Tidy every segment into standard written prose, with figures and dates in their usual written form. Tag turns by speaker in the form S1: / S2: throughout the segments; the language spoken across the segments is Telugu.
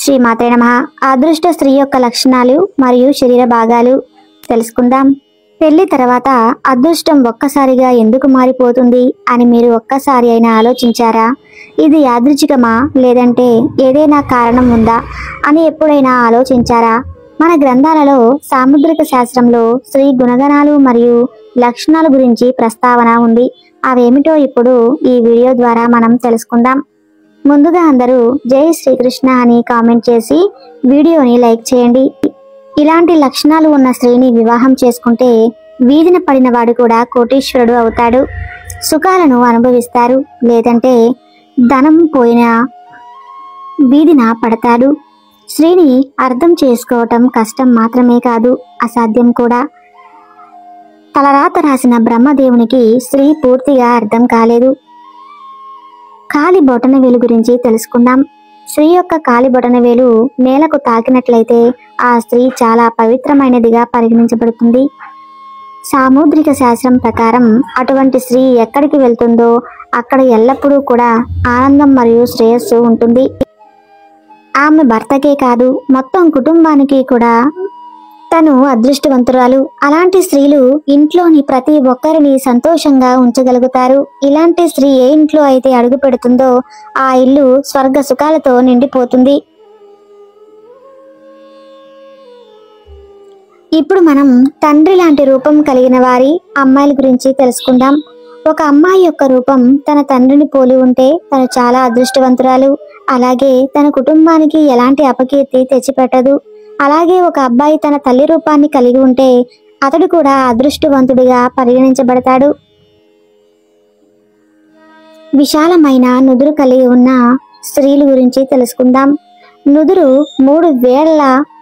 S1: శ్రీమాతే నమః. అదృష్ట స్త్రీ యొక్క లక్షణాలు మరియు శరీర భాగాలు తెలుసుకుందాం. పెళ్లి తర్వాత అదృష్టం ఒక్కసారిగా ఎందుకు మారిపోతుంది అని మీరు ఒక్కసారి అయినా ఆలోచించారా? ఇది యాదృచ్ఛికమా లేదంటే ఏదైనా కారణం ఉందా అని ఎప్పుడైనా ఆలోచించారా? మన గ్రంథాలలో సాముద్రిక శాస్త్రంలో స్త్రీ గుణగణాలు మరియు లక్షణాల గురించి ప్రస్తావన ఉంది. అవేమిటో ఇప్పుడు ఈ వీడియో ద్వారా మనం తెలుసుకుందాం. ముందుగా అందరూ జై శ్రీకృష్ణ అని కామెంట్ చేసి వీడియోని లైక్ చేయండి. ఇలాంటి లక్షణాలు ఉన్న స్త్రీని వివాహం చేసుకుంటే వీధిన పడిన వాడు కూడా కోటీశ్వరుడు అవుతాడు, సుఖాలను అనుభవిస్తారు. లేదంటే ధనం పోయినా వీధిన పడతాడు. స్త్రీని అర్థం చేసుకోవటం కష్టం మాత్రమే కాదు, అసాధ్యం కూడా. తలరాత రాసిన బ్రహ్మదేవునికి స్త్రీ పూర్తిగా అర్థం కాలేదు. కాలి బొటనవేలు గురించి తెలుసుకుందాం. స్త్రీ యొక్క కాలి బొటనవేలు నేలకు తాకినట్లయితే ఆ స్త్రీ చాలా పవిత్రమైనదిగా పరిగణించబడుతుంది. సాముద్రిక శాస్త్రం ప్రకారం అటువంటి స్త్రీ ఎక్కడికి వెళ్తుందో అక్కడ ఎల్లప్పుడూ కూడా ఆనందం మరియు శ్రేయస్సు ఉంటుంది. ఆమె భర్తకే కాదు, మొత్తం కుటుంబానికి కూడా తను అదృష్టవంతురాలు. అలాంటి స్త్రీలు ఇంట్లోని ప్రతి ఒక్కరిని సంతోషంగా ఉంచగలుగుతారు. ఇలాంటి స్త్రీ ఏ ఇంట్లో అయితే అడుగు పెడుతుందో ఆ ఇల్లు స్వర్గ సుఖాలతో నిండిపోతుంది. ఇప్పుడు మనం తండ్రి లాంటి రూపం కలిగిన వారి అమ్మాయిల గురించి తెలుసుకుందాం. ఒక అమ్మాయి యొక్క రూపం తన తండ్రిని పోలి ఉంటే తను చాలా అదృష్టవంతురాలు. అలాగే తన కుటుంబానికి ఎలాంటి అపకీర్తి తెచ్చిపెట్టదు. అలాగే ఒక అబ్బాయి తన తల్లి రూపాన్ని కలిగి ఉంటే అతడు కూడా అదృష్టవంతుడిగా పరిగణించబడతాడు. విశాలమైన నుదురు కలిగి ఉన్న స్త్రీల గురించి తెలుసుకుందాం. నుదురు 3 వేళ్ల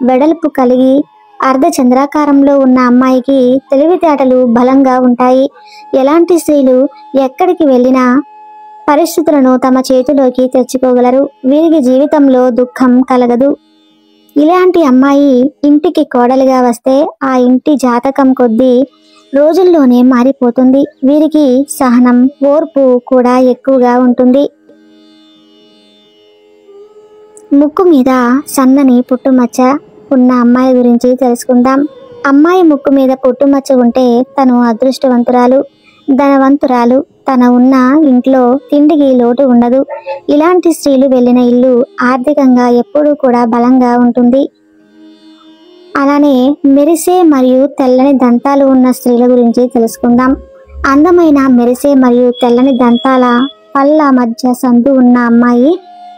S1: వెడల్పు కలిగి అర్ధచంద్రాకారంలో ఉన్న అమ్మాయికి తెలివితేటలు బలంగా ఉంటాయి. ఎలాంటి స్త్రీలు ఎక్కడికి వెళ్ళినా పరిస్థితులను తమ చేతిలోకి తెచ్చుకోగలరు. వీరికి జీవితంలో దుఃఖం కలగదు. ఇలాంటి అమ్మాయి ఇంటికి కోడలిగా వస్తే ఆ ఇంటి జాతకం కొద్దీ రోజుల్లోనే మారిపోతుంది. వీరికి సహనం, ఓర్పు కూడా ఎక్కువగా ఉంటుంది. ముక్కు మీద సన్నని పుట్టుమచ్చ ఉన్న అమ్మాయి గురించి తెలుసుకుందాం. అమ్మాయి ముక్కు మీద పుట్టుమచ్చ ఉంటే తను అదృష్టవంతురాలు, ధనవంతురాలు. తన ఉన్న ఇంట్లో తిండికి లోటు ఉండదు. ఇలాంటి స్త్రీలు వెళ్ళిన ఇల్లు ఆర్థికంగా ఎప్పుడూ కూడా బలంగా ఉంటుంది. అలానే మెరిసే మరియు తెల్లని దంతాలు ఉన్న స్త్రీల గురించి తెలుసుకుందాం. అందమైన మెరిసే మరియు తెల్లని దంతాల పళ్ళ మధ్య సందు ఉన్న అమ్మాయి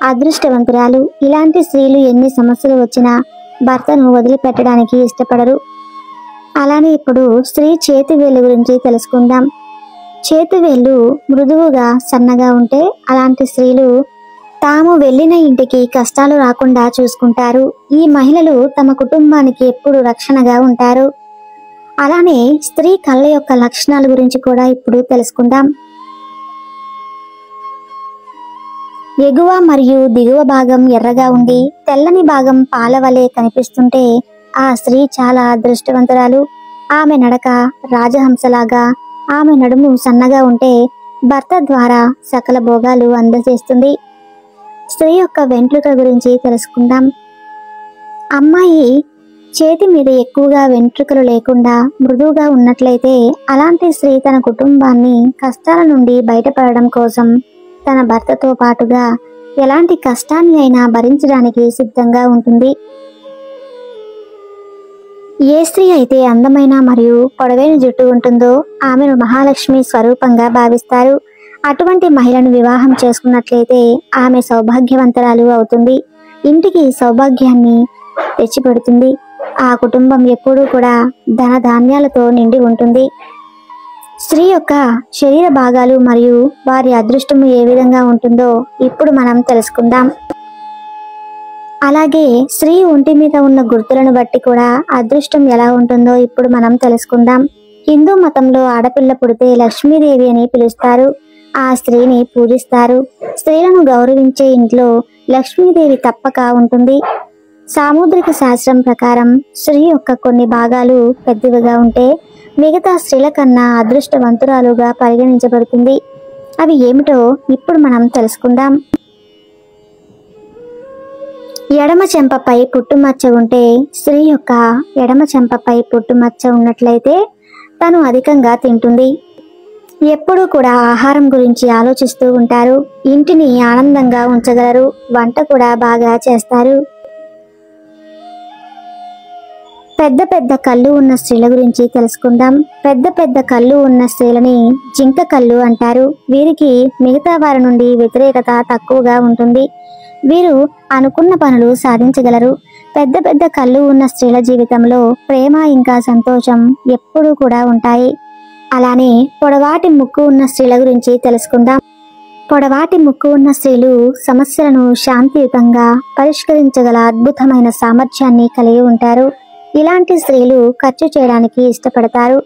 S1: అదృష్టవంతురాలు. ఇలాంటి స్త్రీలు ఎన్ని సమస్యలు వచ్చినా భర్తను వదిలిపెట్టడానికి ఇష్టపడరు. అలానే ఇప్పుడు స్త్రీ చేతి వేలు గురించి తెలుసుకుందాం. చేతివేళ్లు మృదువుగా సన్నగా ఉంటే అలాంటి స్త్రీలు తాము వెళ్ళిన ఇంటికి కష్టాలు రాకుండా చూసుకుంటారు. ఈ మహిళలు తమ కుటుంబానికి ఎప్పుడు రక్షణగా ఉంటారు. అలానే స్త్రీ కళ్ళ యొక్క లక్షణాల గురించి కూడా ఇప్పుడు తెలుసుకుందాం. ఎగువ మరియు దిగువ భాగం ఎర్రగా ఉండి తెల్లని భాగం పాల వలె కనిపిస్తుంటే ఆ స్త్రీ చాలా అదృష్టవంతురాలు. ఆమె నడక రాజహంసలాగా, ఆమె నడుము సన్నగా ఉంటే భర్త ద్వారా సకల భోగాలు అందజేస్తుంది. స్త్రీ యొక్క వెంట్రుక గురించి తెలుసుకుందాం. అమ్మాయి చేతి మీద ఎక్కువగా వెంట్రుకలు లేకుండా మృదువుగా ఉన్నట్లయితే అలాంటి స్త్రీ తన కుటుంబాన్ని కష్టాల నుండి బయటపడడం కోసం తన భర్తతో పాటుగా ఎలాంటి కష్టాన్ని అయినా భరించడానికి సిద్ధంగా ఉంటుంది. ఏ స్త్రీ అయితే అందమైన మరియు పొడవైన జుట్టు ఉంటుందో ఆమెను మహాలక్ష్మి స్వరూపంగా భావిస్తారు. అటువంటి మహిళను వివాహం చేసుకున్నట్లయితే ఆమె సౌభాగ్యవంతురాలు అవుతుంది. ఇంటికి సౌభాగ్యాన్ని తెచ్చిపెడుతుంది. ఆ కుటుంబం ఎప్పుడూ కూడా ధన ధాన్యాలతో నిండి ఉంటుంది. స్త్రీ యొక్క శరీర భాగాలు మరియు వారి అదృష్టము ఏ విధంగా ఉంటుందో ఇప్పుడు మనం తెలుసుకుందాం. అలాగే స్త్రీ ఒంటి మీద ఉన్న గుర్తులను బట్టి కూడా అదృష్టం ఎలా ఉంటుందో ఇప్పుడు మనం తెలుసుకుందాం. హిందూ మతంలో ఆడపిల్ల పుడితే లక్ష్మీదేవి అని పిలుస్తారు. ఆ స్త్రీని పూజిస్తారు. స్త్రీలను గౌరవించే ఇంట్లో లక్ష్మీదేవి తప్పక ఉంటుంది. సాముద్రిక శాస్త్రం ప్రకారం స్త్రీ యొక్క కొన్ని భాగాలు పెద్దవిగా ఉంటే మిగతా స్త్రీల కన్నా అదృష్టవంతురాలుగా పరిగణించబడుతుంది. అవి ఏమిటో ఇప్పుడు మనం తెలుసుకుందాం. ఎడమ చెంపపై పుట్టుమచ్చ ఉంటే స్త్రీ యొక్క ఎడమ చెంపపై పుట్టుమచ్చ ఉన్నట్లయితే తను అధికంగా తింటుంది. ఎప్పుడూ కూడా ఆహారం గురించి ఆలోచిస్తూ ఉంటారు. ఇంటిని ఆనందంగా ఉంచగలరు. వంట కూడా బాగా చేస్తారు. పెద్ద పెద్ద కళ్ళు ఉన్న స్త్రీల గురించి తెలుసుకుందాం. పెద్ద పెద్ద కళ్ళు ఉన్న స్త్రీలని జింక కళ్ళు అంటారు. వీరికి మిగతా వారి నుండి వ్యతిరేకత తక్కువగా ఉంటుంది. వీరు అనుకున్న పనులు సాధించగలరు. పెద్ద పెద్ద కళ్ళు ఉన్న స్త్రీల జీవితంలో ప్రేమ ఇంకా సంతోషం ఎప్పుడూ కూడా ఉంటాయి. అలానే పొడవాటి ముక్కు ఉన్న స్త్రీల గురించి తెలుసుకుందాం. పొడవాటి ముక్కు ఉన్న స్త్రీలు సమస్యలను శాంతియుతంగా పరిష్కరించగల అద్భుతమైన సామర్థ్యాన్ని కలిగి ఉంటారు. ఇలాంటి స్త్రీలు ఖర్చు చేయడానికి ఇష్టపడతారు.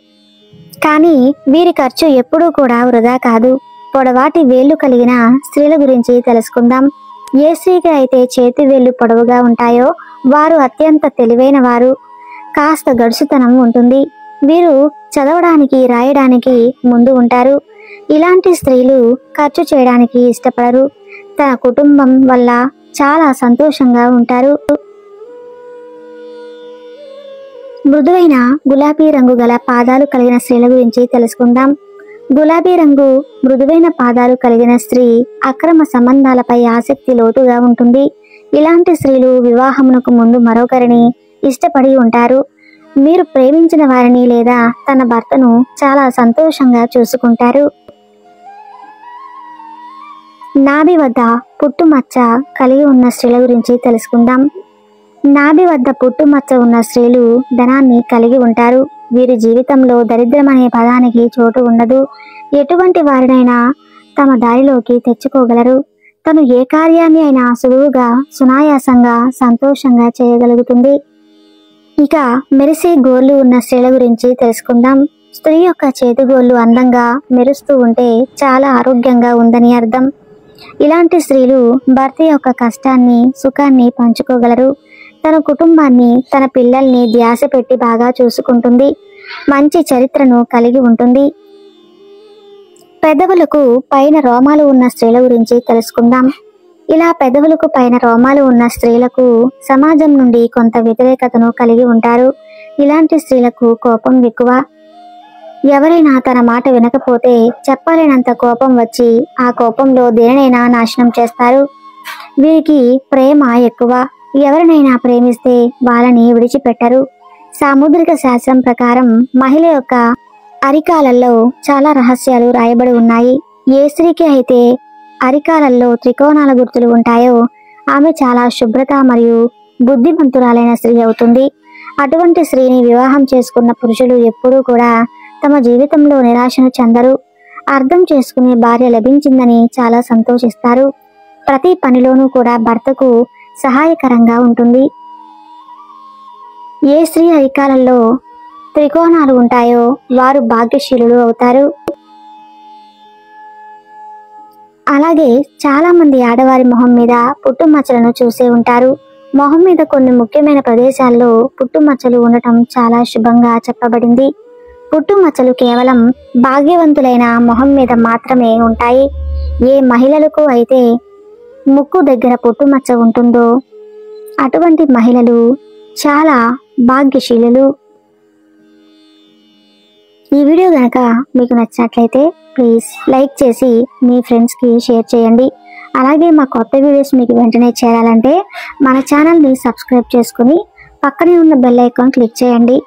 S1: కానీ వీరి ఖర్చు ఎప్పుడూ కూడా వృధా కాదు. పొడవాటి వేళ్లు కలిగిన స్త్రీల గురించి తెలుసుకుందాం. ఏ స్త్రీకి అయితే చేతి వేళ్లు పొడవుగా ఉంటాయో వారు అత్యంత తెలివైన వారు. కాస్త గడుసుతనం ఉంటుంది. వీరు చదవడానికి రాయడానికి ముందు ఉంటారు. ఇలాంటి స్త్రీలు ఖర్చు చేయడానికి ఇష్టపడరు. తన కుటుంబం వల్ల చాలా సంతోషంగా ఉంటారు. మృదువైన గులాబీ రంగు గల పాదాలు కలిగిన స్త్రీల గురించి తెలుసుకుందాం. గులాబీ రంగు మృదువైన పాదాలు కలిగిన స్త్రీ అక్రమ సంబంధాలపై ఆసక్తి లోతుగా ఉంటుంది. ఇలాంటి స్త్రీలు వివాహమునకు ముందు మరొకరిని ఇష్టపడి ఉంటారు. మీరు ప్రేమించిన వారిని లేదా తన భర్తను చాలా సంతోషంగా చూసుకుంటారు. నాభి వద్ద పుట్టుమచ్చ కలిగి ఉన్న స్త్రీల గురించి తెలుసుకుందాం. నాభి వద్ద పుట్టుమచ్చ ఉన్న స్త్రీలు ధనాన్ని కలిగి ఉంటారు. వీరి జీవితంలో దరిద్రం అనే పదానికి చోటు ఉండదు. ఎటువంటి వారినైనా తమ దారిలోకి తెచ్చుకోగలరు. తను ఏ కార్యాన్ని అయినా సులువుగా సునాయాసంగా సంతోషంగా చేయగలుగుతుంది. ఇక మెరిసే గోర్లు ఉన్న స్త్రీల గురించి తెలుసుకుందాం. స్త్రీ యొక్క చేతిగోళ్లు అందంగా మెరుస్తూ ఉంటే చాలా ఆరోగ్యంగా ఉందని అర్థం. ఇలాంటి స్త్రీలు భర్త యొక్క కష్టాన్ని సుఖాన్ని పంచుకోగలరు. తన కుటుంబాన్ని తన పిల్లల్ని ధ్యాస పెట్టి బాగా చూసుకుంటుంది. మంచి చరిత్రను కలిగి ఉంటుంది. పెదవులకు పైన రోమాలు ఉన్న స్త్రీల గురించి తెలుసుకుందాం. ఇలా పెదవులకు పైన రోమాలు ఉన్న స్త్రీలకు సమాజం నుండి కొంత వ్యతిరేకతను కలిగి ఉంటారు. ఇలాంటి స్త్రీలకు కోపం ఎక్కువ. ఎవరైనా తన మాట వినకపోతే చెప్పలేనంత కోపం వచ్చి ఆ కోపంలో దేనినైనా నాశనం చేస్తారు. వీరికి ప్రేమ ఎక్కువ. ఎవరినైనా ప్రేమిస్తే వాళ్ళని విడిచిపెట్టరు. సాముద్రిక శాస్త్రం ప్రకారం మహిళ యొక్క అరికాలల్లో చాలా రహస్యాలు రాయబడి ఉన్నాయి. ఏ స్త్రీకి అయితే అరికాలల్లో త్రికోణాల గుర్తులు ఉంటాయో ఆమె చాలా శుభ్రత మరియు బుద్ధిమంతురాలైన స్త్రీ అవుతుంది. అటువంటి స్త్రీని వివాహం చేసుకున్న పురుషులు ఎప్పుడూ కూడా తమ జీవితంలో నిరాశను చెందరు. అర్థం చేసుకునే భార్య లభించిందని చాలా సంతోషిస్తారు. ప్రతి పనిలోనూ కూడా భర్తకు సహాయకరంగా ఉంటుంది. ఏ స్త్రీ అరికాలలో త్రికోణాలు ఉంటాయో వారు భాగ్యశీలులు అవుతారు. అలాగే చాలా మంది ఆడవారి మొహం మీద పుట్టుమచ్చలను చూసే ఉంటారు. మొహం మీద కొన్ని ముఖ్యమైన ప్రదేశాల్లో పుట్టుమచ్చలు ఉండటం చాలా శుభంగా చెప్పబడింది. పుట్టుమచ్చలు కేవలం భాగ్యవంతులైన మొహం మీద మాత్రమే ఉంటాయి. ఏ మహిళలకు అయితే ముక్కు దగ్గర పుట్టుమచ్చ ఉంటుందో అటువంటి మహిళలు చాలా భాగ్యశీలులు. ఈ వీడియో గనక మీకు నచ్చినట్లయితే ప్లీజ్ లైక్ చేసి మీ ఫ్రెండ్స్కి షేర్ చేయండి. అలాగే మా కొత్త వీడియోస్ మీకు వెంటనే చేరాలంటే మన ఛానల్ని సబ్స్క్రైబ్ చేసుకుని పక్కనే ఉన్న బెల్ ఐకాన్ క్లిక్ చేయండి.